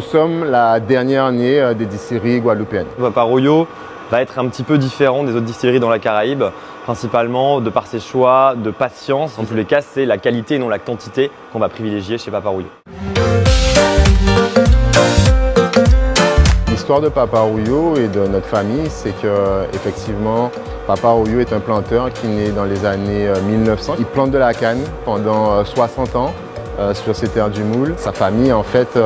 sommes la dernière née des distilleries guadeloupéennes. Papa Royo va être un petit peu différent des autres distilleries dans la Caraïbe, principalement de par ses choix de patience. En tous les cas, c'est la qualité et non la quantité qu'on va privilégier chez Papa Royo. L'histoire de Papa Royo et de notre famille, c'est que effectivement, Papa Royo est un planteur qui naît dans les années 1900. Il plante de la canne pendant 60 ans sur ces terres du Moule. Sa famille, en fait,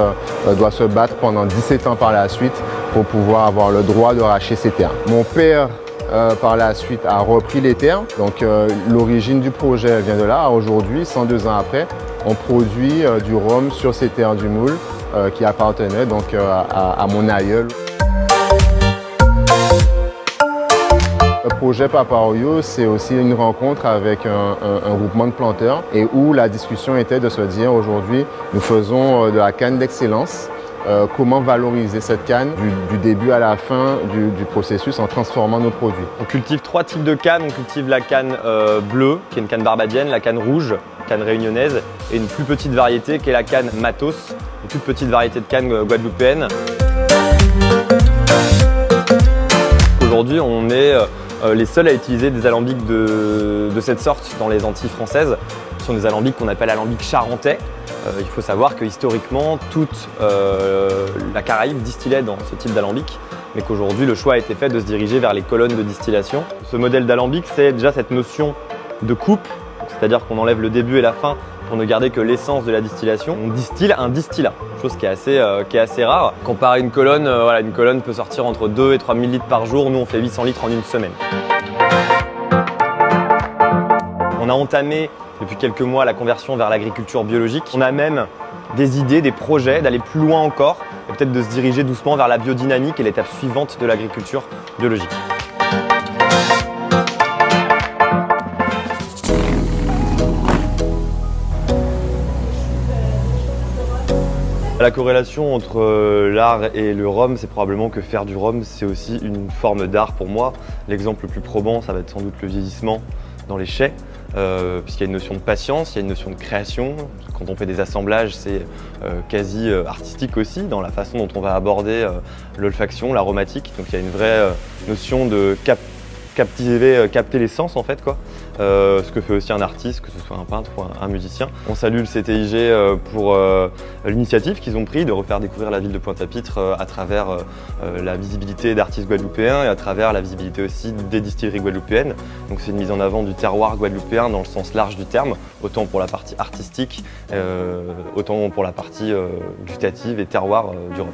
doit se battre pendant 17 ans par la suite pour pouvoir avoir le droit de racheter ces terres. Mon père, par la suite, a repris les terres. Donc, l'origine du projet vient de là. Aujourd'hui, 102 ans après, on produit du rhum sur ces terres du Moule qui appartenait donc à mon aïeul. Le projet Papa Royo, c'est aussi une rencontre avec un groupement de planteurs et où la discussion était de se dire aujourd'hui, nous faisons de la canne d'excellence. Comment valoriser cette canne du début à la fin du processus en transformant nos produits. On cultive 3 types de cannes. On cultive la canne bleue, qui est une canne barbadienne, la canne rouge, canne réunionnaise, et une plus petite variété qui est la canne matos, une toute petite variété de canne guadeloupéenne. Aujourd'hui, on est les seuls à utiliser des alambics de cette sorte dans les Antilles françaises. Ce sont des alambics qu'on appelle alambics charentais. Il faut savoir que historiquement, toute la Caraïbe distillait dans ce type d'alambic, mais qu'aujourd'hui, le choix a été fait de se diriger vers les colonnes de distillation. Ce modèle d'alambic, c'est déjà cette notion de coupe, c'est-à-dire qu'on enlève le début et la fin pour ne garder que l'essence de la distillation. On distille un distillat, chose qui est assez rare. Comparé à une colonne, une colonne peut sortir entre 2 et 3 000 litres par jour. Nous, on fait 800 litres en une semaine. On a entamé depuis quelques mois la conversion vers l'agriculture biologique. On a même des idées, des projets d'aller plus loin encore et peut-être de se diriger doucement vers la biodynamique et l'étape suivante de l'agriculture biologique. La corrélation entre l'art et le rhum, c'est probablement que faire du rhum, c'est aussi une forme d'art pour moi. L'exemple le plus probant, ça va être sans doute le vieillissement dans les chais, puisqu'il y a une notion de patience, il y a une notion de création. Quand on fait des assemblages, c'est quasi artistique aussi, dans la façon dont on va aborder l'olfaction, l'aromatique. Donc il y a une vraie notion de capter les sens en fait, quoi. Ce que fait aussi un artiste, que ce soit un peintre ou un musicien. On salue le CTIG pour l'initiative qu'ils ont pris de refaire découvrir la ville de Pointe-à-Pitre à travers la visibilité d'artistes guadeloupéens et à travers la visibilité aussi des distilleries guadeloupéennes. Donc c'est une mise en avant du terroir guadeloupéen dans le sens large du terme, autant pour la partie artistique, autant pour la partie gustative et terroir du rhum.